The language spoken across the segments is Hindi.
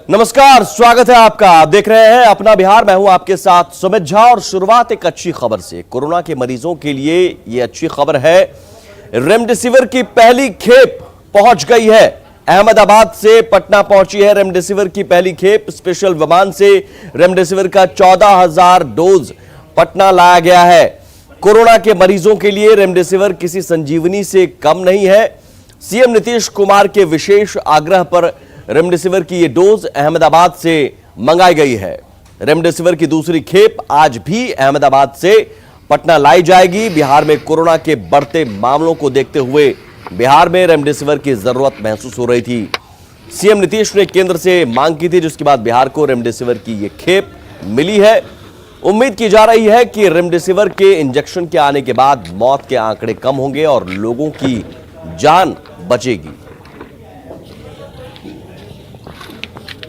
नमस्कार, स्वागत है आपका। आप देख रहे हैं अपना बिहार। मैं हूं आपके साथ सुमित झा और शुरुआत एक अच्छी खबर से। कोरोना के मरीजों के लिए यह अच्छी खबर है, रेमडेसिविर की पहली खेप पहुंच गई है। अहमदाबाद से पटना पहुंची है रेमडेसिविर की पहली खेप। स्पेशल विमान से रेमडेसिविर का 14,000 डोज पटना लाया गया है। कोरोना के मरीजों के लिए रेमडेसिविर किसी संजीवनी से कम नहीं है। सीएम नीतीश कुमार के विशेष आग्रह पर रेमडेसिविर की ये डोज अहमदाबाद से मंगाई गई है। रेमडेसिविर की दूसरी खेप आज भी अहमदाबाद से पटना लाई जाएगी। बिहार में कोरोना के बढ़ते मामलों को देखते हुए बिहार में रेमडेसिविर की जरूरत महसूस हो रही थी। सीएम नीतीश ने केंद्र से मांग की थी, जिसके बाद बिहार को रेमडेसिविर की ये खेप मिली है। उम्मीद की जा रही है कि रेमडेसिविर के इंजेक्शन के आने के बाद मौत के आंकड़े कम होंगे और लोगों की जान बचेगी।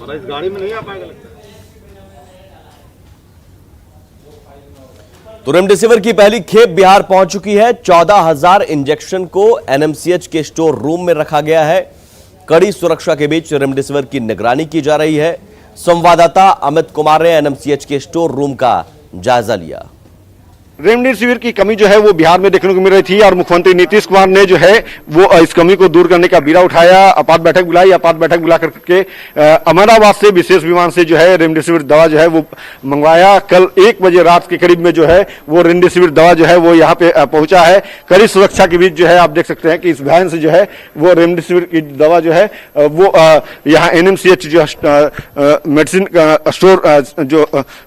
इस गाड़ी में नहीं आ पाएगा लगता। तो रेमडेसिविर की पहली खेप बिहार पहुंच चुकी है। 14,000 इंजेक्शन को एनएमसीएच के स्टोर रूम में रखा गया है। कड़ी सुरक्षा के बीच रेमडेसिविर की निगरानी की जा रही है। संवाददाता अमित कुमार ने एनएमसीएच के स्टोर रूम का जायजा लिया। रेमडेसिविर की कमी जो है वो बिहार में देखने को मिल रही थी और मुख्यमंत्री नीतीश कुमार ने जो है वो इस कमी को दूर करने का बीड़ा उठाया। आपात बैठक बुलाई। आपात बैठक बुला करके अहमदाबाद से विशेष विमान से जो है रेमडेसिविर दवा जो है वो मंगवाया। कल 1 बजे रात के करीब में जो है वो रेमडेसिविर दवा जो है वो यहाँ पे पहुंचा है। कड़ी सुरक्षा के बीच जो है आप देख सकते हैं कि इस वैन से जो है वो रेमडेसिविर की दवा जो है वो यहाँ एनएमसीएच जो मेडिसिन स्टोर जो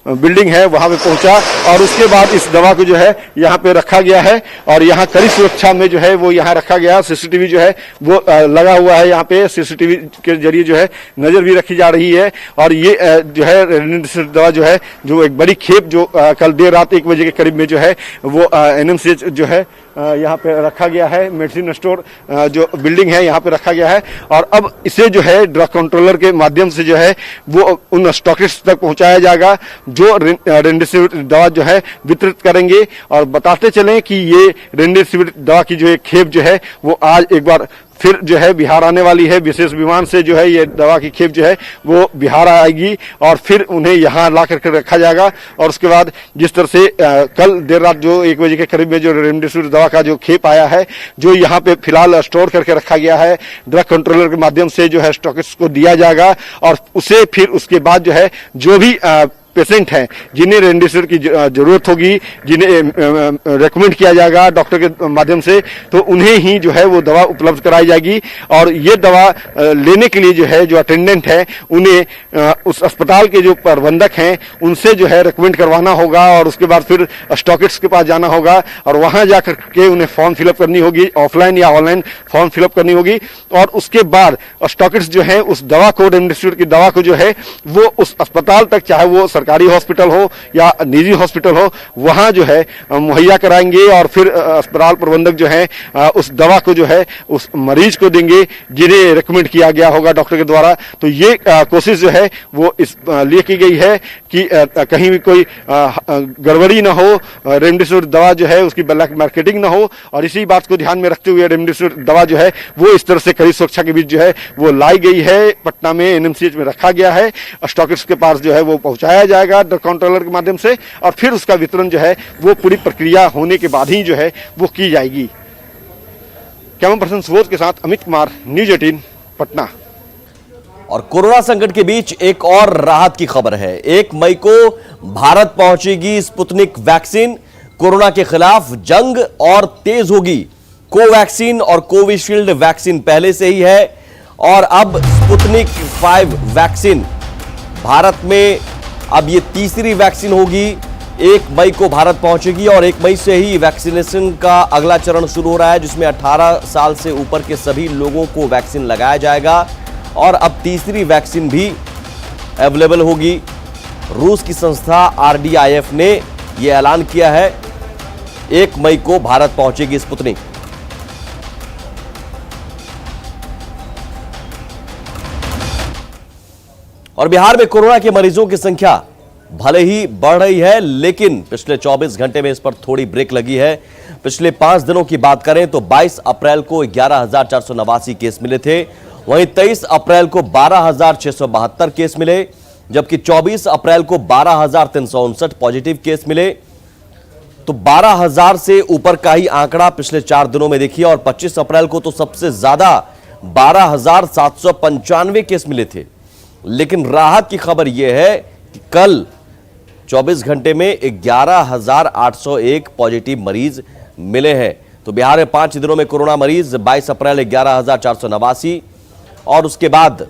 बिल्डिंग है वहां पे पहुंचा और उसके बाद इस दवा जो है यहाँ पे रखा गया है और यहाँ कड़ी सुरक्षा में जो है वो यहाँ रखा गया। सीसीटीवी जो है वो लगा हुआ है। यहाँ पे सीसीटीवी के जरिए जो है नजर भी रखी जा रही है और ये जो है रेमडेसिविर दवा जो है जो एक बड़ी खेप जो कल देर रात 1 बजे के करीब में जो है वो एनएमसीएच जो है यहाँ पे रखा गया है। मेडिसिन स्टोर जो बिल्डिंग है यहाँ पे रखा गया है और अब इसे जो है ड्रग कंट्रोलर के माध्यम से जो है वो उन स्टॉकिस्ट तक पहुंचाया जाएगा जो रेमडेसिविर दवा जो है वितरित करेंगे। और बताते चलें कि ये रेमडेसिविर दवा की जो एक खेप जो है वो आज एक बार फिर जो है बिहार आने वाली है। विशेष विमान से जो है ये दवा की खेप जो है वो बिहार आएगी और फिर उन्हें यहाँ ला करके रखा जाएगा। और उसके बाद जिस तरह से कल देर रात जो 1 बजे के करीब में जो रेमडेसिविर दवा का जो खेप आया है जो यहाँ पे फिलहाल स्टोर करके रखा गया है, ड्रग कंट्रोलर के माध्यम से जो है स्टॉकिस्ट को दिया जाएगा और उसे फिर उसके बाद जो है जो भी पेशेंट हैं जिन्हें रेमडेसिविर की जरूरत होगी, जिन्हें रेकमेंड किया जाएगा डॉक्टर के माध्यम से, तो उन्हें ही जो है वो दवा उपलब्ध कराई जाएगी। और ये दवा लेने के लिए जो है जो अटेंडेंट है उन्हें उस अस्पताल के जो प्रबंधक हैं उनसे जो है रेकमेंड करवाना होगा और उसके बाद फिर स्टॉकिस्ट के पास जाना होगा और वहां जाकर के उन्हें फॉर्म फिलअप करनी होगी, ऑफलाइन या ऑनलाइन फॉर्म फिलअप करनी होगी। और उसके बाद स्टॉकिस्ट जो है उस दवा को, रेमडेसिविर की दवा को जो है वो उस अस्पताल तक, चाहे वो सरकारी हॉस्पिटल हो या निजी हॉस्पिटल हो, वहां जो है मुहैया कराएंगे और फिर अस्पताल प्रबंधक जो है उस दवा को जो है उस मरीज को देंगे जिन्हें रेकमेंड किया गया होगा डॉक्टर के द्वारा। तो ये कोशिश जो है वो इस लिए की गई है कि कहीं भी कोई गड़बड़ी ना हो, रेमडेसिविर दवा जो है उसकी ब्लैक मार्केटिंग ना हो। और इसी बात को ध्यान में रखते हुए रेमडेसिविर दवा जो है वो इस तरह से कड़ी सुरक्षा के बीच जो है वो लाई गई है, पटना में एनएमसीएच में रखा गया है। स्टॉकिस्ट के पास जो है वो पहुंचाया जाएगा ड्रग कंट्रोलर के माध्यम से और फिर उसका वितरण जो है वो पूरी प्रक्रिया होने के बाद ही जो है वो की जाएगी। कैमरा पर्सन सुबोध के साथ अमित कुमार, न्यूज़ 18 पटना। और कोरोना संकट के बीच एक और राहत की खबर है। 1 मई को भारत पहुंचेगी स्पुतनिक वैक्सीन। कोरोना के खिलाफ जंग और तेज होगी। कोवैक्सीन और कोविशील्ड वैक्सीन पहले से ही है और अब स्पुतनिक 5 वैक्सीन भारत में अब ये तीसरी वैक्सीन होगी। 1 मई को भारत पहुंचेगी और 1 मई से ही वैक्सीनेशन का अगला चरण शुरू हो रहा है, जिसमें 18 साल से ऊपर के सभी लोगों को वैक्सीन लगाया जाएगा और अब तीसरी वैक्सीन भी अवेलेबल होगी। रूस की संस्था RDIF ने यह ऐलान किया है। 1 मई को भारत पहुंचेगी स्पुतनिक। और बिहार में कोरोना के मरीजों की संख्या भले ही बढ़ रही है, लेकिन पिछले 24 घंटे में इस पर थोड़ी ब्रेक लगी है। पिछले 5 दिनों की बात करें तो 22 अप्रैल को 11,489 केस मिले थे। वहीं 23 अप्रैल को 12,672 केस मिले, जबकि 24 अप्रैल को 12,359 पॉजिटिव केस मिले। तो 12,000 से ऊपर का ही आंकड़ा पिछले 4 दिनों में देखिए। और 25 अप्रैल को तो सबसे ज्यादा 12,795 केस मिले थे। लेकिन राहत की खबर यह है कि कल 24 घंटे में 11,801 पॉजिटिव मरीज मिले हैं। तो बिहार में 5 दिनों में कोरोना मरीज 22 अप्रैल 11,489 और उसके बाद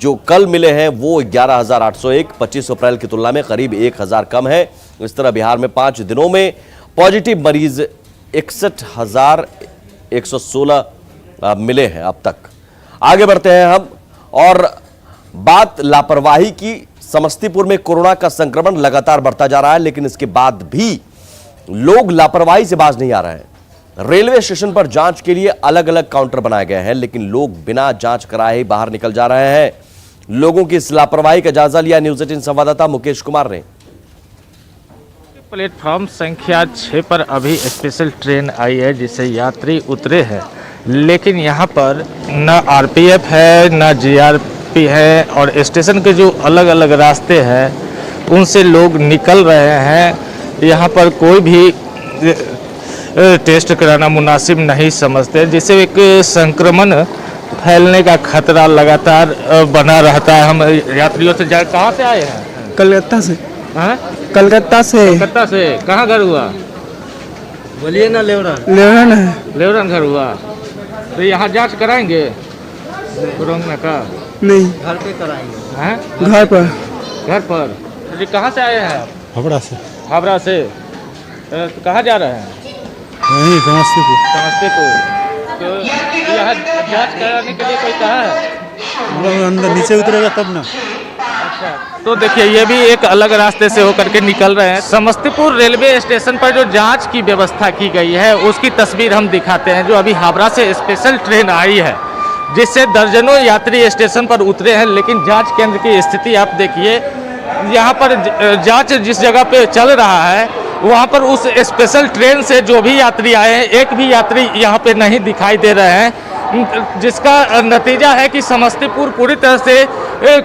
जो कल मिले हैं वो 11,801, 25 अप्रैल की तुलना में करीब 1,000 कम है। इस तरह बिहार में 5 दिनों में पॉजिटिव मरीज 61,116 मिले हैं अब तक। आगे बढ़ते हैं हम और बात लापरवाही की। समस्तीपुर में कोरोना का संक्रमण लगातार बढ़ता जा रहा है, लेकिन इसके बाद भी लोग लापरवाही से बाज नहीं आ रहे हैं। रेलवे स्टेशन पर जांच के लिए अलग अलग काउंटर बनाए गए हैं, लेकिन लोग बिना जांच कराए ही बाहर निकल जा रहे हैं। लोगों की इस लापरवाही का जायजा लिया न्यूज 18 संवाददाता मुकेश कुमार ने। प्लेटफॉर्म संख्या 6 पर अभी स्पेशल ट्रेन आई है जिससे यात्री उतरे हैं, लेकिन यहाँ पर न आरपीएफ है न जीआरपी है और स्टेशन के जो अलग अलग रास्ते हैं उनसे लोग निकल रहे हैं। यहाँ पर कोई भी टेस्ट कराना मुनासिब नहीं समझते, जिससे एक संक्रमण फैलने का खतरा लगातार बना रहता है। हम यात्रियों से कहाँ से आए हैं? कलकत्ता से। हाँ? कलकत्ता से। कलकत्ता से। कहाँ घर हुआ? बोलिए ना। लेवरन है। लेवरन घर हुआ। तो यहाँ जांच कराएंगे कोरोना का? नहीं, घर पे कराएंगे। हैं? घर पर। घर पर। जी कहाँ से आए हैं आप? हावड़ा से। हावड़ा से। तो कहाँ जा रहे हैं? यहीं समस्तीपुर। समस्तीपुर। तो यहाँ जांच कराने के लिए कोई कहा है? अंदर नीचे उतरेगा तब ना। अच्छा, तो देखिए ये भी एक अलग रास्ते से होकर के निकल रहे हैं। समस्तीपुर रेलवे स्टेशन पर जो जांच की व्यवस्था की गई है उसकी तस्वीर हम दिखाते हैं। जो अभी हावड़ा से स्पेशल ट्रेन आई है जिससे दर्जनों यात्री स्टेशन पर उतरे हैं, लेकिन जांच केंद्र की स्थिति आप देखिए। यहाँ पर जांच जिस जगह पे चल रहा है वहाँ पर उस स्पेशल ट्रेन से जो भी यात्री आए हैं एक भी यात्री यहाँ पे नहीं दिखाई दे रहे हैं, जिसका नतीजा है कि समस्तीपुर पूरी तरह से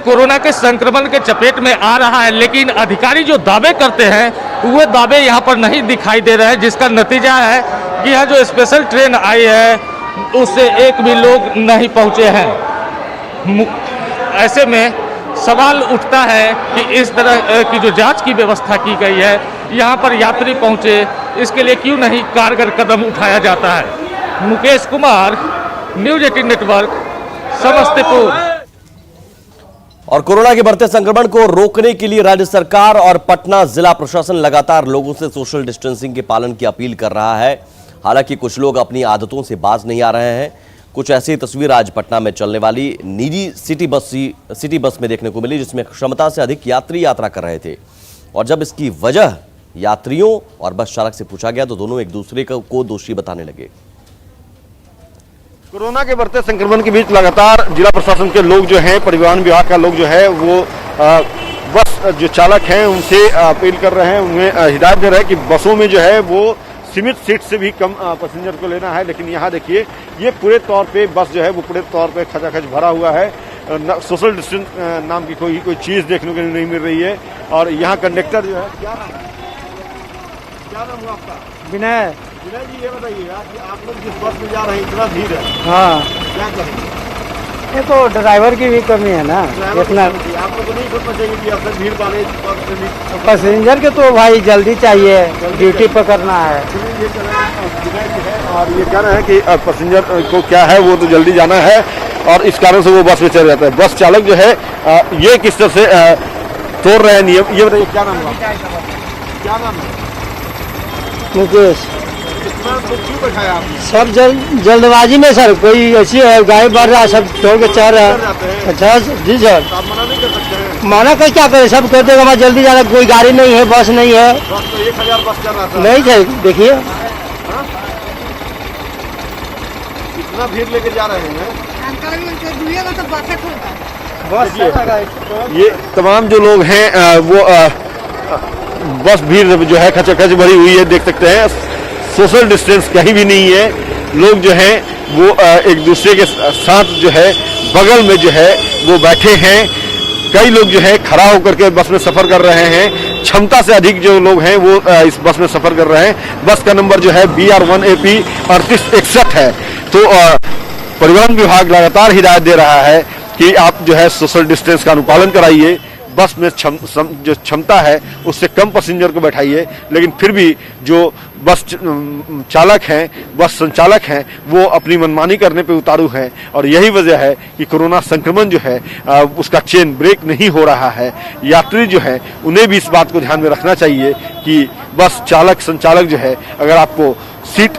कोरोना के संक्रमण के चपेट में आ रहा है। लेकिन अधिकारी जो दावे करते हैं वो दावे यहाँ पर नहीं दिखाई दे रहे हैं, जिसका नतीजा है कि यहाँ जो स्पेशल ट्रेन आई है उससे एक भी लोग नहीं पहुँचे हैं। ऐसे में सवाल उठता है कि इस तरह की जो जांच की व्यवस्था की गई है यहाँ पर यात्री पहुँचे, इसके लिए क्यों नहीं कारगर कदम उठाया जाता है। Mukesh Kumar, news 18 network, Samastipur. और कोरोना के बढ़ते संक्रमण को रोकने के लिए राज्य सरकार और पटना जिला प्रशासन लगातार लोगों से सोशल डिस्टेंसिंग के पालन की अपील कर रहा है। हालांकि कुछ लोग अपनी आदतों से बाज नहीं आ रहे हैं। कुछ ऐसी तस्वीर आज पटना में चलने वाली निजी सिटी बस में देखने को मिली, जिसमें क्षमता से अधिक यात्री यात्रा कर रहे थे। और जब इसकी वजह यात्रियों और बस चालक से पूछा गया तो दोनों एक दूसरे को दोषी बताने लगे। कोरोना के बढ़ते संक्रमण के बीच लगातार जिला प्रशासन के लोग जो हैं, परिवहन विभाग का लोग जो है वो बस जो चालक हैं उनसे अपील कर रहे हैं, उन्हें हिदायत दे रहे हैं कि बसों में जो है वो सीमित सीट से भी कम पैसेंजर को लेना है। लेकिन यहाँ देखिए ये पूरे तौर पे बस जो है वो पूरे तौर पे खचाखच भरा हुआ है। सोशल डिस्टेंस नाम की कोई चीज देखने को नहीं मिल रही है। और यहाँ कंडक्टर जो है, क्या नाम हुआ आपका? विनय। विनय जी, ये बताइएगा कि आप लोग जिस बस में जा रहे हैं इतना भीड़ है, हाँ, क्या करेंगे? ये तो ड्राइवर की भी कमी है ना। इतना आप लोग को नहीं सोचना चाहिए कि आपसे भीड़ वाले पैसेंजर के तो भाई जल्दी चाहिए, ड्यूटी पकड़ना है। और ये कह रहे हैं कि पैसेंजर को क्या है वो तो जल्दी जाना है और इस कारण से वो बस में चल जाता है। बस चालक जो है ये किस तरह से तोड़ रहे हैं नियम, ये बताइए क्या नाम है? क्या नाम है? मुकेश। क्यों बैठाया आपने? सब जल्दबाजी में सर, कोई ऐसी है गाड़ी बढ़ रहा है, सब छोड़ के चल रहा है। अच्छा जी सर, आप मना नहीं कर सकते हैं। माना कर क्या करे, सब कहते हैं हमारा जल्दी जाना, कोई गाड़ी नहीं है, बस नहीं है। बस तो 1000 बस चल रहा था। नहीं थे, देखिए इतना भीड़ लेके जा रहे हैं। ये तमाम जो लोग हैं वो बस भीड़ जो है खचाखच भरी हुई है, देख सकते हैं। सोशल डिस्टेंस कहीं भी नहीं है लोग जो हैं वो एक दूसरे के साथ जो है बगल में जो है वो बैठे हैं। कई लोग जो है खड़ा होकर के बस में सफर कर रहे हैं। क्षमता से अधिक जो लोग हैं वो इस बस में सफर कर रहे हैं। बस का नंबर जो है BR1AP 3861 है। तो परिवहन विभाग लगातार हिदायत दे रहा है कि आप जो है सोशल डिस्टेंस का अनुपालन कराइए। बस में जो क्षमता है उससे कम पैसेंजर को बैठाइए, लेकिन फिर भी जो बस चालक हैं, बस संचालक हैं, वो अपनी मनमानी करने पे उतारू हैं। और यही वजह है कि कोरोना संक्रमण जो है उसका चेन ब्रेक नहीं हो रहा है। यात्री जो है उन्हें भी इस बात को ध्यान में रखना चाहिए कि बस चालक संचालक जो है अगर आपको सीट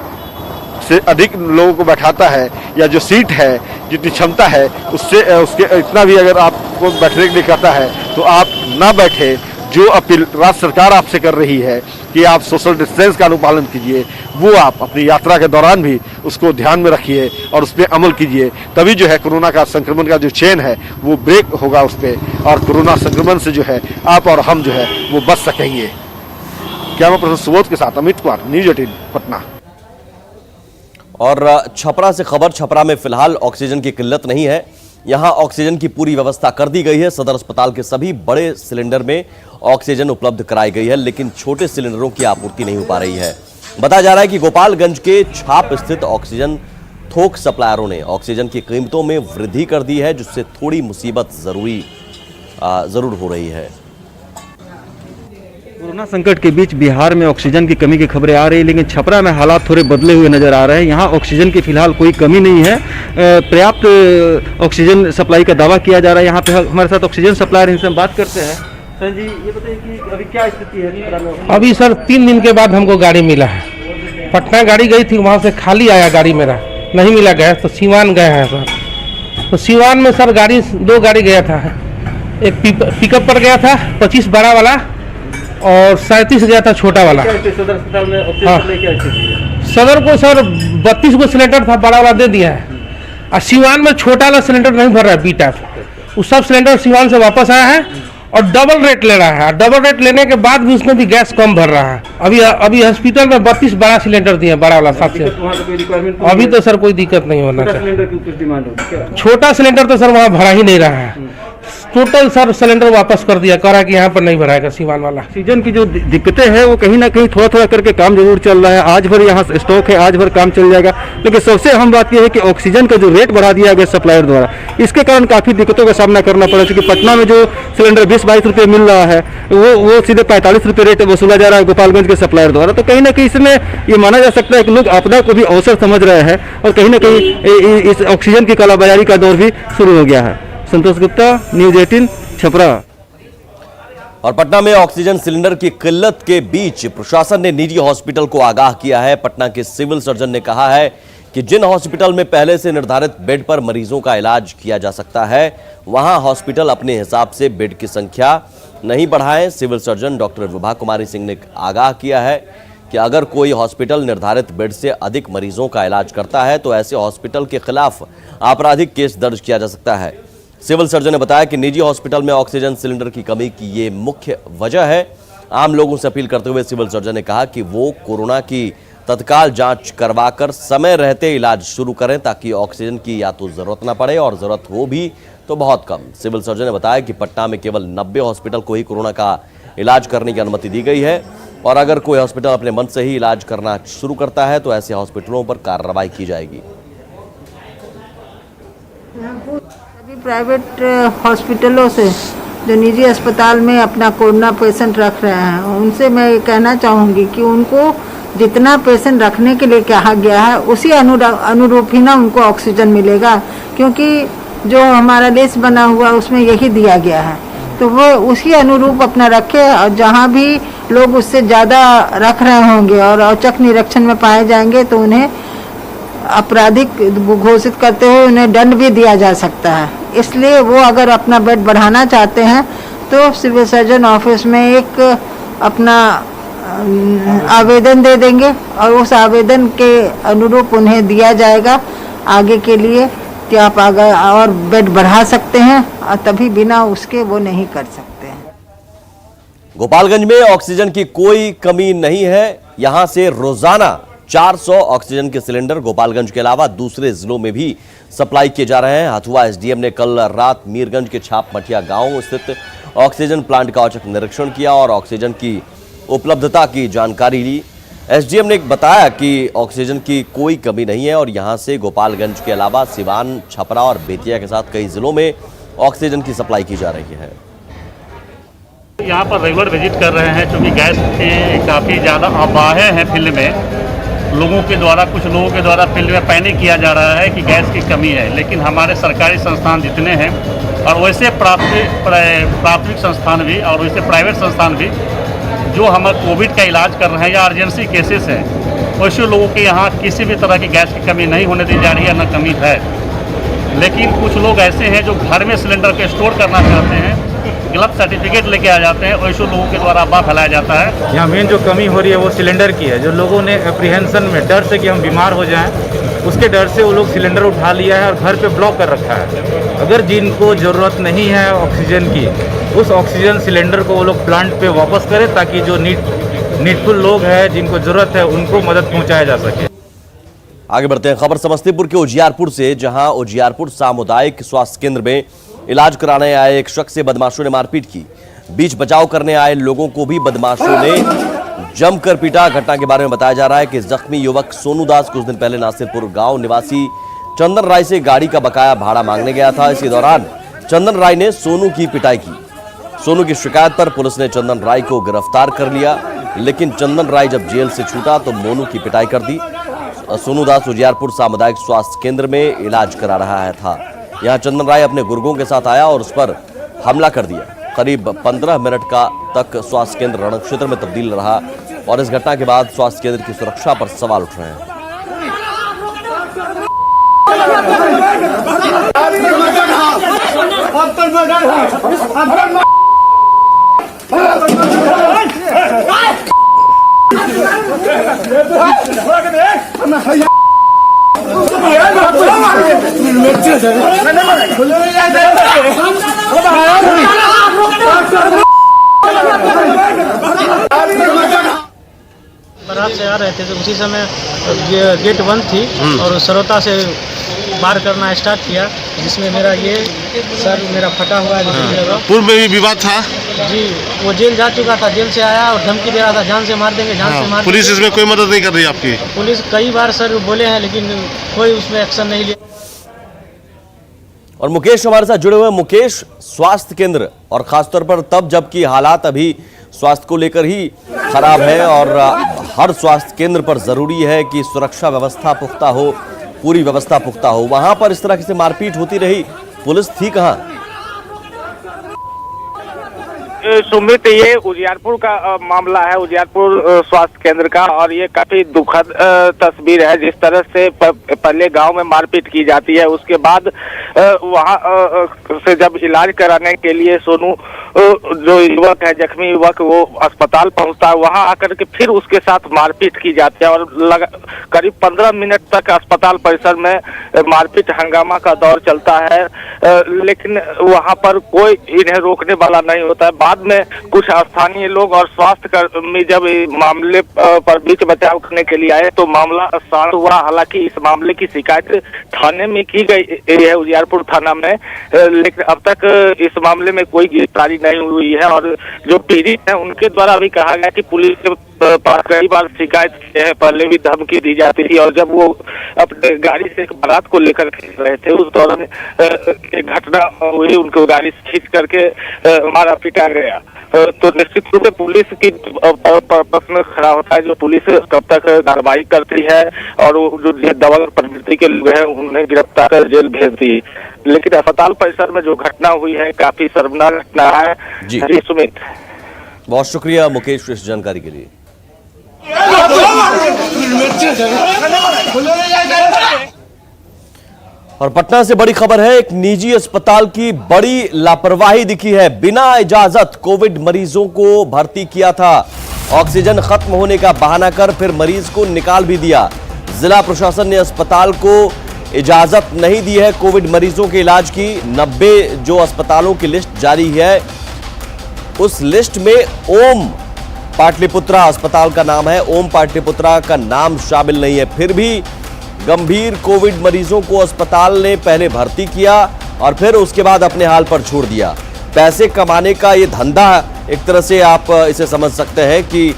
से अधिक लोगों को बैठाता है या जो सीट है जितनी क्षमता है उससे उसके इतना भी अगर आपको बैठने के लिए कहता है तो आप ना बैठे। जो अपील राज्य सरकार आपसे कर रही है कि आप सोशल डिस्टेंस का अनुपालन कीजिए, वो आप अपनी यात्रा के दौरान भी उसको ध्यान में रखिए और उस पर अमल कीजिए। तभी जो है कोरोना का संक्रमण का जो चेन है वो ब्रेक होगा उस पर, और कोरोना संक्रमण से जो है आप और हम जो है वो बच सकेंगे। कैमरा पर्सन सुबोध के साथ अमित कुमार, न्यूज़ 18 पटना। और छपरा से खबर, छपरा में फिलहाल ऑक्सीजन की किल्लत नहीं है। यहां ऑक्सीजन की पूरी व्यवस्था कर दी गई है। सदर अस्पताल के सभी बड़े सिलेंडर में ऑक्सीजन उपलब्ध कराई गई है, लेकिन छोटे सिलेंडरों की आपूर्ति नहीं हो पा रही है। बताया जा रहा है कि गोपालगंज के छाप स्थित ऑक्सीजन थोक सप्लायरों ने ऑक्सीजन की कीमतों में वृद्धि कर दी है, जिससे थोड़ी मुसीबत जरूर हो रही है। कोरोना संकट के बीच बिहार में ऑक्सीजन की कमी की खबरें आ रही है, लेकिन छपरा में हालात थोड़े बदले हुए नजर आ रहे हैं। यहाँ ऑक्सीजन की फिलहाल कोई कमी नहीं है, पर्याप्त ऑक्सीजन सप्लाई का दावा किया जा रहा है। यहाँ पे हमारे साथ ऑक्सीजन सप्लायर, इनसे हम बात करते हैं। सर जी, ये बताइए कि अभी क्या स्थिति है? अभी सर 3 दिन के बाद हमको गाड़ी मिला है। पटना गाड़ी गई थी, वहाँ से खाली आया गाड़ी, मेरा नहीं मिला गैस, तो सिवान गए हैं सर। तो सिवान में सर गाड़ी 2 गाड़ी गया था। एक पिकअप पर गया था 25 बड़ा वाला, और 37 गया था छोटा वाला। सदर अस्पताल में ऑक्सीजन सप्लाई क्या स्थिति है? सदर को सर 32 को सिलेंडर था, बड़ा वाला दे दिया है। और सिवान में छोटा वाला सिलेंडर नहीं भर रहा है, B-टाइप। उस सब सिलेंडर सिवान से वापस आया है और डबल रेट ले रहा है। डबल रेट लेने के बाद भी उसमें भी गैस कम भर रहा है। अभी हॉस्पिटल में 32 बड़ा सिलेंडर दिए, बड़ा वाला 7 से। अभी तो सर कोई दिक्कत नहीं होना चाहिए। सिलेंडर की कुछ डिमांड होगी? छोटा सिलेंडर तो सर वहाँ भरा ही नहीं रहा है। टोटल सर सिलेंडर वापस कर दिया, कह रहा है कि यहाँ पर नहीं भराएगा सिवान वाला। ऑक्सीजन की जो दिक्कतें हैं वो कहीं ना कहीं थोड़ा थोड़ा करके काम जरूर चल रहा है। आज भर यहाँ स्टॉक है, आज भर काम चल जाएगा, लेकिन सबसे अहम बात यह है कि ऑक्सीजन का जो रेट बढ़ा दिया गया सप्लायर द्वारा, इसके कारण काफ़ी दिक्कतों का सामना करना पड़ा। क्योंकि पटना में जो सिलेंडर 20-22 रुपये मिल रहा है वो सीधे 45 रुपये रेट वसूला जा रहा है गोपालगंज के सप्लायर द्वारा। तो कहीं ना कहीं इसमें ये माना जा सकता है कि लोग आपदा को भी अवसर समझ रहे हैं और कहीं ना कहीं इस ऑक्सीजन की कालाबाजारी का दौर भी शुरू हो गया है। संतोष गुप्ता, न्यूज़ 18 छपरा। और पटना में ऑक्सीजन सिलेंडर की किल्लत के बीच प्रशासन ने निजी हॉस्पिटल को आगाह किया है। पटना के सिविल सर्जन ने कहा है कि जिन हॉस्पिटल में पहले से निर्धारित बेड पर मरीजों का इलाज किया जा सकता है, वहां हॉस्पिटल अपने हिसाब से बेड की संख्या नहीं बढ़ाएं। Civil surgeon doctor Vibha Kumari Singh ने आगाह किया है कि अगर कोई हॉस्पिटल निर्धारित बेड से अधिक मरीजों का इलाज करता है तो ऐसे हॉस्पिटल के खिलाफ आपराधिक केस दर्ज किया जा सकता है। सिविल सर्जन ने बताया कि निजी हॉस्पिटल में ऑक्सीजन सिलेंडर की कमी की ये मुख्य वजह है। आम लोगों से अपील करते हुए सिविल सर्जन ने कहा कि वो कोरोना की तत्काल जांच करवाकर समय रहते इलाज शुरू करें, ताकि ऑक्सीजन की या तो जरूरत ना पड़े और जरूरत हो भी तो बहुत कम। सिविल सर्जन ने बताया कि पटना में केवल 90 हॉस्पिटल को ही कोरोना का इलाज करने की अनुमति दी गई है, और अगर कोई हॉस्पिटल अपने मन से ही इलाज करना शुरू करता है तो ऐसे हॉस्पिटलों पर कार्रवाई की जाएगी। सभी प्राइवेट हॉस्पिटलों से जो निजी अस्पताल में अपना कोरोना पेशेंट रख रहे हैं, उनसे मैं ये कहना चाहूँगी कि उनको जितना पेशेंट रखने के लिए कहा गया है उसी अनुरूप ही ना उनको ऑक्सीजन मिलेगा, क्योंकि जो हमारा लिस्ट बना हुआ उसमें यही दिया गया है। तो वो उसी अनुरूप अपना रखे, और जहाँ भी लोग उससे ज़्यादा रख रहे होंगे और औचक निरीक्षण में पाए जाएंगे तो उन्हें आपराधिक घोषित करते हुए उन्हें दंड भी दिया जा सकता है। इसलिए वो अगर अपना बेड बढ़ाना चाहते हैं तो सिविल सर्जन ऑफिस में एक अपना आवेदन दे देंगे और उस आवेदन के अनुरूप उन्हें दिया जाएगा आगे के लिए कि आप अगर और बेड बढ़ा सकते हैं, और तभी बिना उसके वो नहीं कर सकते हैं। गोपालगंज में ऑक्सीजन की कोई कमी नहीं है। यहां से रोजाना 400 ऑक्सीजन के सिलेंडर गोपालगंज के अलावा दूसरे जिलों में भी सप्लाई किए जा रहे हैं। हथुआ एसडीएम ने कल रात मीरगंज के छाप मठिया गांव स्थित ऑक्सीजन प्लांट का औचक निरीक्षण किया और ऑक्सीजन की उपलब्धता की जानकारी ली। एसडीएम ने बताया कि ऑक्सीजन की कोई कमी नहीं है और यहां से गोपालगंज के अलावा सिवान, छपरा और बेतिया के साथ कई जिलों में ऑक्सीजन की सप्लाई की जा रही है। यहाँ पर रेगुलर विजिट कर रहे हैं क्योंकि गैस की काफ़ी ज़्यादा अफवाहें हैं फील्ड में। कुछ लोगों के द्वारा फील्ड में पैनिक किया जा रहा है कि गैस की कमी है, लेकिन हमारे सरकारी संस्थान जितने हैं और वैसे प्राथमिक संस्थान भी और वैसे प्राइवेट संस्थान भी जो हम कोविड का इलाज कर रहे हैं या अर्जेंसी केसेस हैं, वैसे लोगों के यहाँ किसी भी तरह की गैस की कमी नहीं होने दी जा रही है, न कमी है। लेकिन कुछ लोग ऐसे हैं जो घर में सिलेंडर को स्टोर करना चाहते हैं, गलत सर्टिफिकेट लेके आ जाते हैं, वैसे लोगों के द्वारा अफवाह फैलाया जाता है। यहाँ मेन जो कमी हो रही है वो सिलेंडर की है। जो लोगों ने एप्रीहेंशन में डर से कि हम बीमार हो जाएं, उसके डर से वो लोग सिलेंडर उठा लिया है और घर पे ब्लॉक कर रखा है। अगर जिनको ज़रूरत नहीं है ऑक्सीजन की, उस ऑक्सीजन सिलेंडर को वो लोग प्लांट पे वापस करें ताकि जो नीडफुल लोग हैं जिनको ज़रूरत है उनको मदद पहुँचाया जा सके। आगे बढ़ते हैं। खबर समस्तीपुर के उजियारपुर से, जहां उजियारपुर सामुदायिक स्वास्थ्य केंद्र में इलाज कराने आए एक शख्स से बदमाशों ने मारपीट की। बीच बचाव करने आए लोगों को भी बदमाशों ने जमकर पीटा। घटना के बारे में बताया जा रहा है कि जख्मी युवक सोनू दास कुछ दिन पहले नासिरपुर गांव निवासी चंदन राय से गाड़ी का बकाया भाड़ा मांगने गया था। इसी दौरान चंदन राय ने सोनू की पिटाई की। सोनू की शिकायत पर पुलिस ने चंदन राय को गिरफ्तार कर लिया, लेकिन चंदन राय जब जेल से छूटा तो मोनू की पिटाई कर दी। सोनू दास उजियारपुर सामुदायिक स्वास्थ्य केंद्र में इलाज करा रहा था। यहाँ चंदन राय अपने गुर्गों के साथ आया और उस पर हमला कर दिया। करीब 15 मिनट तक स्वास्थ्य केंद्र रणक्षेत्र में तब्दील रहा और इस घटना के बाद स्वास्थ्य केंद्र की सुरक्षा पर सवाल उठ रहे हैं। बारात से आ रहे थे तो उसी समय गेट बंद थी और सरोता से पार करना स्टार्ट किया, जिसमें मेरा ये सर मेरा फटा हुआ है। पूर्व में भी विवाद था जी, वो जेल जा चुका था, जेल से आया और धमकी दे रहा था जान से मार देंगे, जान से मार देंगे। पुलिस इसमें कोई मदद नहीं कर रही आपकी? पुलिस कई बार सर बोले हैं लेकिन कोई उसमें एक्शन नहीं लिया। और मुकेश हमारे साथ जुड़े हुए। मुकेश, स्वास्थ्य केंद्र और खासतौर पर तब जबकि हालात अभी स्वास्थ्य को लेकर ही खराब है और हर स्वास्थ्य केंद्र पर जरूरी है कि सुरक्षा व्यवस्था पुख्ता हो, पूरी व्यवस्था पुख्ता हो, वहां पर इस तरह से मारपीट होती रही, पुलिस थी कहां? सुमित, ये उजियारपुर का मामला है, उजियारपुर स्वास्थ्य केंद्र का, और ये काफी दुखद तस्वीर है। जिस तरह से पहले गांव में मारपीट की जाती है, उसके बाद वहां से जब इलाज कराने के लिए सोनू जो युवक है, जख्मी युवक, वो अस्पताल पहुंचता है, वहां आकर के फिर उसके साथ मारपीट की जाती है और करीब 15 मिनट तक अस्पताल परिसर में मारपीट हंगामा का दौर चलता है, लेकिन वहां पर कोई इन्हें रोकने वाला नहीं होता है। बाद में कुछ स्थानीय लोग और स्वास्थ्य कर्मी जब मामले पर बीच बचाव करने के लिए आए तो मामला शांत हुआ। हालांकि इस मामले की शिकायत थाने में की गई है, उजियारपुर थाना में, लेकिन अब तक इस मामले में कोई गिरफ्तारी नहीं हुई है और जो पीड़ित है उनके द्वारा भी कहा गया कि पुलिस के पास कई बार शिकायत की है, पहले भी धमकी दी जाती थी और जब वो अपने गाड़ी से एक बारात को लेकर खींच रहे थे उस दौरान एक घटना हुई, उनको गाड़ी से खींच करके मारा पीटा गया। तो निश्चित रूप से पुलिस की प्रश्न खड़ा होता है, जो पुलिस कब तक कार्रवाई करती है और जो दबंग प्रवृत्ति के लोग हैं उन्हें गिरफ्तार कर जेल भेजती है। लेकिन अस्पताल परिसर में जो घटना हुई है काफी शर्मनाक घटना है। जी सुमित, बहुत शुक्रिया मुकेश इस जानकारी के लिए। और पटना से बड़ी खबर है, एक निजी अस्पताल की बड़ी लापरवाही दिखी है। बिना इजाजत कोविड मरीजों को भर्ती किया था, ऑक्सीजन खत्म होने का बहाना कर फिर मरीज को निकाल भी दिया। जिला प्रशासन ने अस्पताल को इजाजत नहीं दी है कोविड मरीजों के इलाज की। 90 जो अस्पतालों की लिस्ट जारी है उस लिस्ट में ओम पाटलिपुत्रा अस्पताल का नाम है, ओम पाटलिपुत्रा का नाम शामिल नहीं है। फिर भी गंभीर कोविड मरीजों को अस्पताल ने पहले भर्ती किया और फिर उसके बाद अपने हाल पर छोड़ दिया। पैसे कमाने का ये धंधा एक तरह से आप इसे समझ सकते हैं कि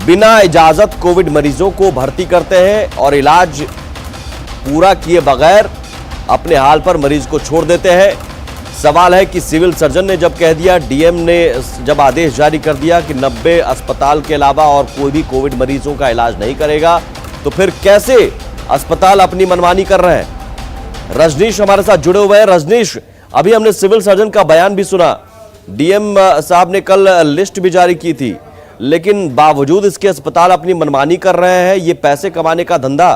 बिना इजाजत कोविड मरीजों को भर्ती करते हैं और इलाज पूरा किए बगैर अपने हाल पर मरीज को छोड़ देते हैं। सवाल है कि सिविल सर्जन ने जब कह दिया, डीएम ने जब आदेश जारी कर दिया कि 90 अस्पताल के अलावा और कोई भी कोविड मरीजों का इलाज नहीं करेगा, तो फिर कैसे अस्पताल अपनी मनमानी कर रहे हैं। रजनीश हमारे साथ जुड़े हुए हैं। रजनीश, अभी हमने सिविल सर्जन का बयान भी सुना, डीएम साहब ने कल लिस्ट भी जारी की थी, लेकिन बावजूद इसके अस्पताल अपनी मनमानी कर रहे हैं। ये पैसे कमाने का धंधा।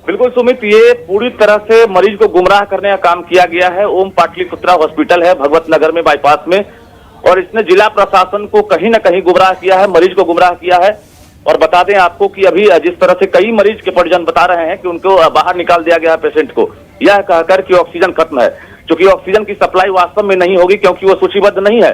बिल्कुल सुमित, ये पूरी तरह से मरीज को गुमराह करने का काम किया गया है। ओम पाटलिपुत्रा हॉस्पिटल है भगवत नगर में, बाईपास में, और इसने जिला प्रशासन को कहीं ना कहीं गुमराह किया है, मरीज को गुमराह किया है। और बता दें आपको कि अभी जिस तरह से कई मरीज के परिजन बता रहे हैं कि उनको बाहर निकाल दिया गया है पेशेंट को, यह कहकर कि ऑक्सीजन खत्म है, क्योंकि ऑक्सीजन की सप्लाई वास्तव में नहीं होगी क्योंकि वो सूचीबद्ध नहीं है।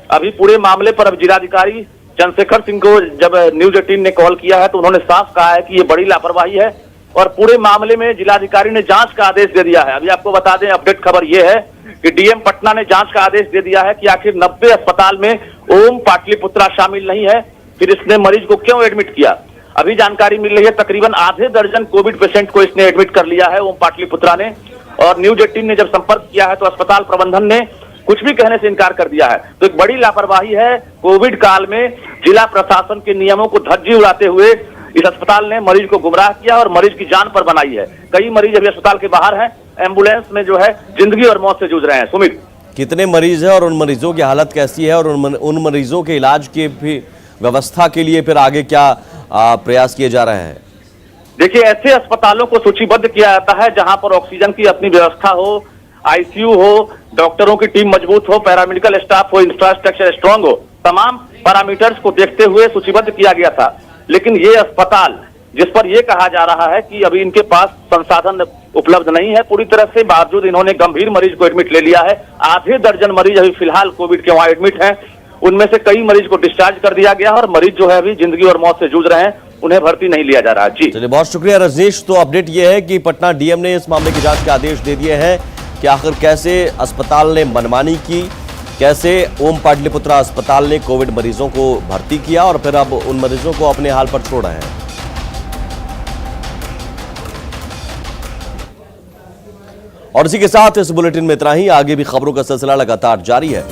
अभी पूरे मामले पर अब जिलाधिकारी चंद्रशेखर सिंह को जब न्यूज 18 ने कॉल किया है तो उन्होंने साफ कहा है कि ये बड़ी लापरवाही है और पूरे मामले में जिलाधिकारी ने जांच का आदेश दे दिया है। अभी आपको बता दें, अपडेट खबर यह है कि डीएम पटना ने जांच का आदेश दे दिया है कि आखिर 90 अस्पताल में ओम पाटलिपुत्रा शामिल नहीं है, फिर इसने मरीज को क्यों एडमिट किया। अभी जानकारी मिल रही है तकरीबन आधे दर्जन कोविड पेशेंट को इसने एडमिट कर लिया है ओम पाटलिपुत्रा ने, और न्यूज 18 ने जब संपर्क किया है तो अस्पताल प्रबंधन ने कुछ भी कहने से इनकार कर दिया है। तो एक बड़ी लापरवाही है। कोविड काल में जिला प्रशासन के नियमों को धज्जी उड़ाते हुए इस अस्पताल ने मरीज को गुमराह किया और मरीज की जान पर बनाई है। कई मरीज अभी अस्पताल के बाहर हैं, एम्बुलेंस में जो है जिंदगी और मौत से जूझ रहे हैं। सुमित, कितने मरीज हैं और उन मरीजों की हालत कैसी है और उन मरीजों के इलाज की भी व्यवस्था के लिए फिर आगे क्या प्रयास किए जा रहे हैं? देखिए, ऐसे अस्पतालों को सूचीबद्ध किया जाता है जहां पर ऑक्सीजन की अपनी व्यवस्था हो, आईसीयू हो, डॉक्टरों की टीम मजबूत हो, पैरामेडिकल स्टाफ हो, इंफ्रास्ट्रक्चर स्ट्रांग हो, तमाम पैरामीटर्स को देखते हुए सूचीबद्ध किया गया था। लेकिन ये अस्पताल जिस पर यह कहा जा रहा है कि अभी इनके पास संसाधन उपलब्ध नहीं है, पूरी तरह से बावजूद इन्होंने गंभीर मरीज को एडमिट ले लिया है। आधे दर्जन मरीज अभी फिलहाल कोविड के वहां एडमिट हैं, उनमें से कई मरीज को डिस्चार्ज कर दिया गया और मरीज जो है अभी जिंदगी और मौत से जूझ रहे हैं, उन्हें भर्ती नहीं लिया जा रहा। जी चलिए, बहुत शुक्रिया रजनीश। तो अपडेट यह है कि पटना डीएम ने इस मामले की जांच के आदेश दे दिए हैं कि आखिर कैसे अस्पताल ने मनमानी की, कैसे ओम पाटलिपुत्रा अस्पताल ने कोविड मरीजों को भर्ती किया और फिर अब उन मरीजों को अपने हाल पर छोड़ा है। और इसी के साथ इस बुलेटिन में इतना ही। आगे भी खबरों का सिलसिला लगातार जारी है।